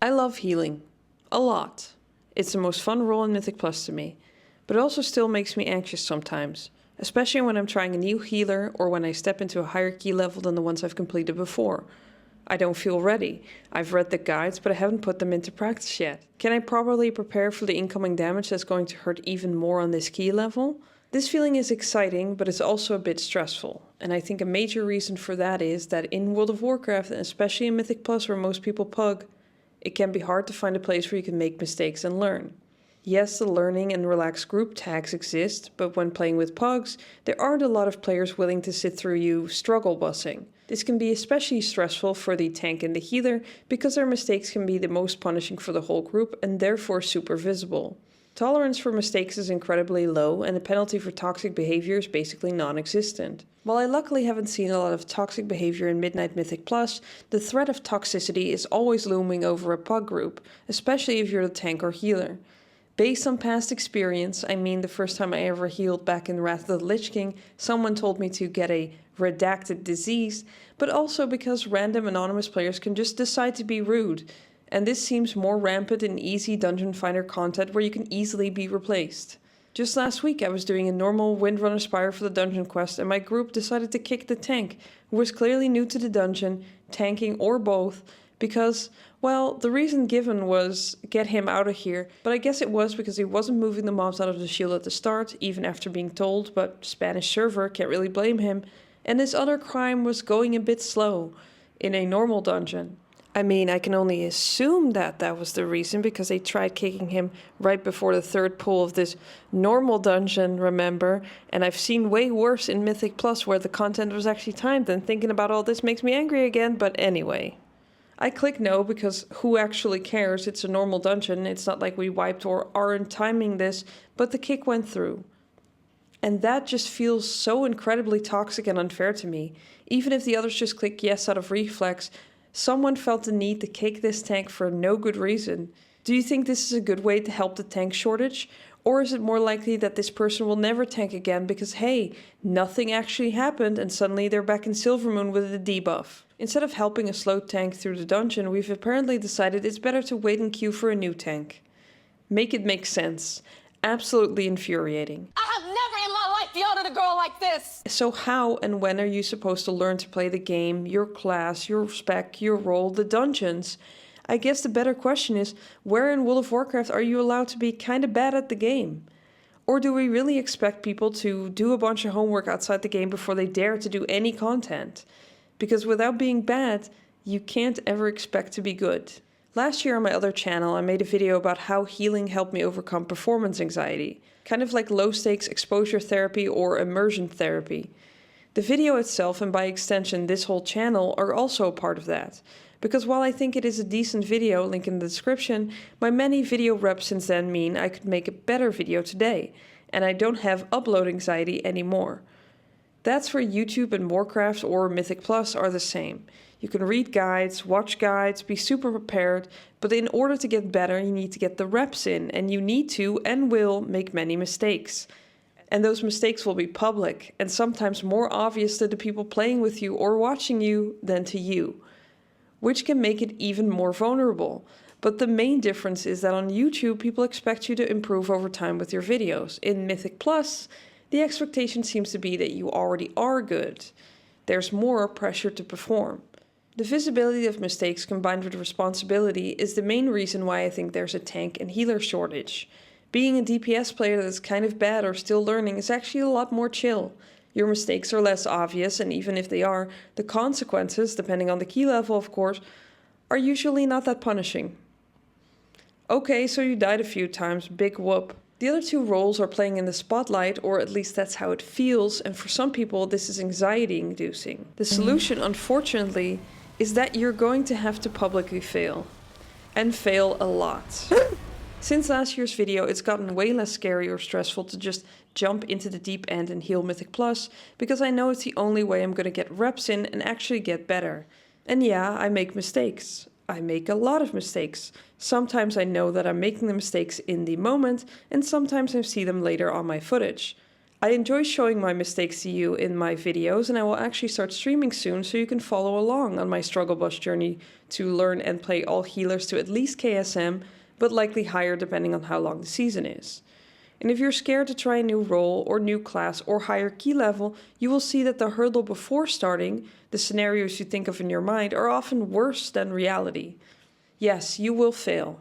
I love healing. A lot. It's the most fun role in Mythic Plus to me, but it also still makes me anxious sometimes, especially when I'm trying a new healer or when I step into a higher key level than the ones I've completed before. I don't feel ready. I've read the guides, but I haven't put them into practice yet. Can I properly prepare for the incoming damage that's going to hurt even more on this key level? This feeling is exciting, but it's also a bit stressful. And I think a major reason for that is that in World of Warcraft, and especially in Mythic Plus where most people pug, it can be hard to find a place where you can make mistakes and learn. Yes, the learning and relaxed group tags exist, but when playing with pugs, there aren't a lot of players willing to sit through you struggle bussing. This can be especially stressful for the tank and the healer because their mistakes can be the most punishing for the whole group and therefore super visible. Tolerance for mistakes is incredibly low and the penalty for toxic behavior is basically non-existent. While I luckily haven't seen a lot of toxic behavior in Midnight Mythic Plus, the threat of toxicity is always looming over a pug group, especially if you're the tank or healer. Based on past experience, I mean the first time I ever healed back in Wrath of the Lich King, someone told me to get a redacted disease, but also because random anonymous players can just decide to be rude, and this seems more rampant in easy Dungeon Finder content where you can easily be replaced. Just last week I was doing a normal Windrunner Spire for the dungeon quest and my group decided to kick the tank, who was clearly new to the dungeon, tanking or both, because, well, the reason given was get him out of here, but I guess it was because he wasn't moving the mobs out of the shield at the start, even after being told, but Spanish server, can't really blame him, and his other crime was going a bit slow in a normal dungeon. I mean, I can only assume that that was the reason because they tried kicking him right before the third pull of this normal dungeon, remember? And I've seen way worse in Mythic Plus where the content was actually timed, and thinking about all this makes me angry again, but anyway. I click no because who actually cares? It's a normal dungeon, it's not like we wiped or aren't timing this, but the kick went through. And that just feels so incredibly toxic and unfair to me. Even if the others just click yes out of reflex, someone felt the need to kick this tank for no good reason. Do you think this is a good way to help the tank shortage? Or is it more likely that this person will never tank again because hey, nothing actually happened and suddenly they're back in Silvermoon with a debuff? Instead of helping a slow tank through the dungeon, we've apparently decided it's better to wait and queue for a new tank. Make it make sense. Absolutely infuriating. I have never in my life yelled at a girl like this! So how and when are you supposed to learn to play the game, your class, your spec, your role, the dungeons? I guess the better question is, where in World of Warcraft are you allowed to be kinda bad at the game? Or do we really expect people to do a bunch of homework outside the game before they dare to do any content? Because without being bad, you can't ever expect to be good. Last year on my other channel I made a video about how healing helped me overcome performance anxiety, kind of like low stakes exposure therapy or immersion therapy. The video itself and by extension this whole channel are also a part of that, because while I think it is a decent video, link in the description, my many video reps since then mean I could make a better video today, and I don't have upload anxiety anymore. That's where YouTube and Warcraft or Mythic Plus are the same. You can read guides, watch guides, be super prepared, but in order to get better you need to get the reps in, and you need to and will make many mistakes. And those mistakes will be public, and sometimes more obvious to the people playing with you or watching you than to you, which can make it even more vulnerable. But the main difference is that on YouTube people expect you to improve over time with your videos. In Mythic Plus, the expectation seems to be that you already are good. There's more pressure to perform. The visibility of mistakes combined with responsibility is the main reason why I think there's a tank and healer shortage. Being a DPS player that's kind of bad or still learning is actually a lot more chill. Your mistakes are less obvious, and even if they are, the consequences, depending on the key level of course, are usually not that punishing. Okay, so you died a few times, big whoop. The other two roles are playing in the spotlight, or at least that's how it feels, and for some people this is anxiety inducing. The solution, unfortunately, is that you're going to have to publicly fail. And fail a lot. Since last year's video it's gotten way less scary or stressful to just jump into the deep end and heal Mythic Plus, because I know it's the only way I'm gonna get reps in and actually get better. And yeah, I make mistakes. I make a lot of mistakes. Sometimes I know that I'm making the mistakes in the moment, and sometimes I see them later on my footage. I enjoy showing my mistakes to you in my videos, and I will actually start streaming soon so you can follow along on my struggle bus journey to learn and play all healers to at least KSM, but likely higher depending on how long the season is. And if you're scared to try a new role or new class or higher key level, you will see that the hurdle before starting, the scenarios you think of in your mind, are often worse than reality. Yes, you will fail.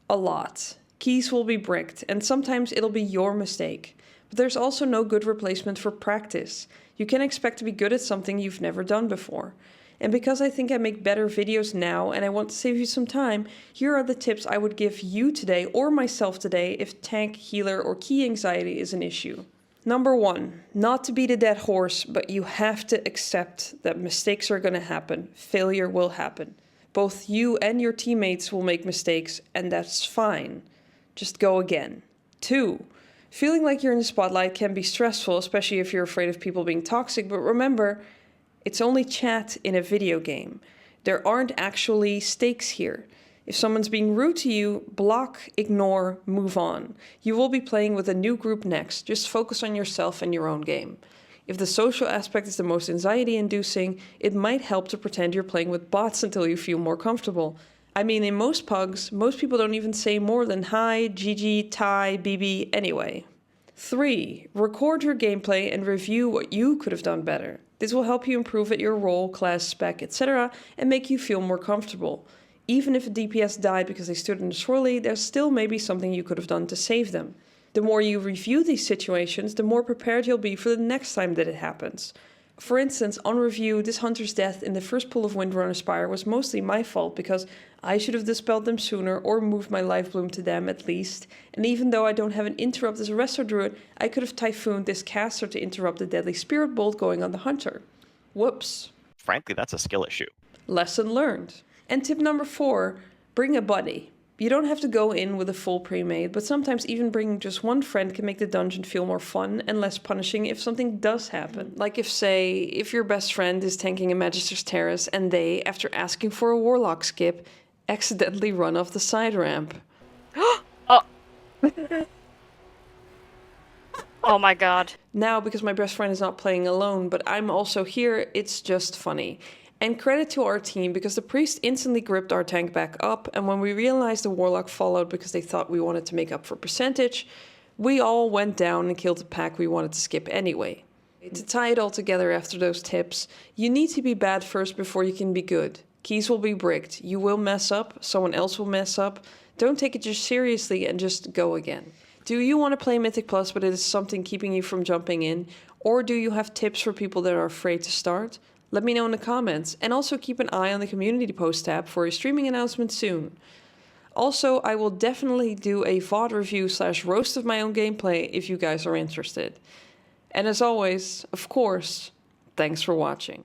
A lot. Keys will be bricked, and sometimes it'll be your mistake. But there's also no good replacement for practice. You can expect to be good at something you've never done before. And because I think I make better videos now and I want to save you some time, here are the tips I would give you today or myself today if tank, healer, or key anxiety is an issue. Number 1, not to beat a dead horse, but you have to accept that mistakes are going to happen. Failure will happen. Both you and your teammates will make mistakes, and that's fine. Just go again. 2, feeling like you're in the spotlight can be stressful, especially if you're afraid of people being toxic, but remember, it's only chat in a video game. There aren't actually stakes here. If someone's being rude to you, block, ignore, move on. You will be playing with a new group next. Just focus on yourself and your own game. If the social aspect is the most anxiety-inducing, it might help to pretend you're playing with bots until you feel more comfortable. I mean, in most pugs, most people don't even say more than hi, GG, Ty, BB anyway. 3, record your gameplay and review what you could have done better. This will help you improve at your role, class, spec, etc. and make you feel more comfortable. Even if a DPS died because they stood in the swirly, there's still maybe something you could have done to save them. The more you review these situations, the more prepared you'll be for the next time that it happens. For instance, on review, this hunter's death in the first pull of Windrunner Spire was mostly my fault because I should have dispelled them sooner or moved my life bloom to them at least. And even though I don't have an interrupt as a Resto Druid, I could have typhooned this caster to interrupt the deadly spirit bolt going on the hunter. Whoops. Frankly, that's a skill issue. Lesson learned. And tip number 4, bring a buddy. You don't have to go in with a full pre-made, but sometimes even bringing just one friend can make the dungeon feel more fun and less punishing if something does happen. Like if your best friend is tanking a Magister's Terrace and they, after asking for a Warlock skip, accidentally run off the side ramp. Oh. Oh my god. Now, because my best friend is not playing alone, but I'm also here, it's just funny. And credit to our team, because the priest instantly gripped our tank back up, and when we realized the warlock followed because they thought we wanted to make up for percentage, we all went down and killed the pack we wanted to skip anyway. To tie it all together after those tips, you need to be bad first before you can be good. Keys will be bricked, you will mess up, someone else will mess up. Don't take it just seriously and just go again. Do you want to play Mythic Plus but it is something keeping you from jumping in? Or do you have tips for people that are afraid to start? Let me know in the comments, and also keep an eye on the community post tab for a streaming announcement soon. Also, I will definitely do a VOD review / roast of my own gameplay if you guys are interested. And as always, of course, thanks for watching.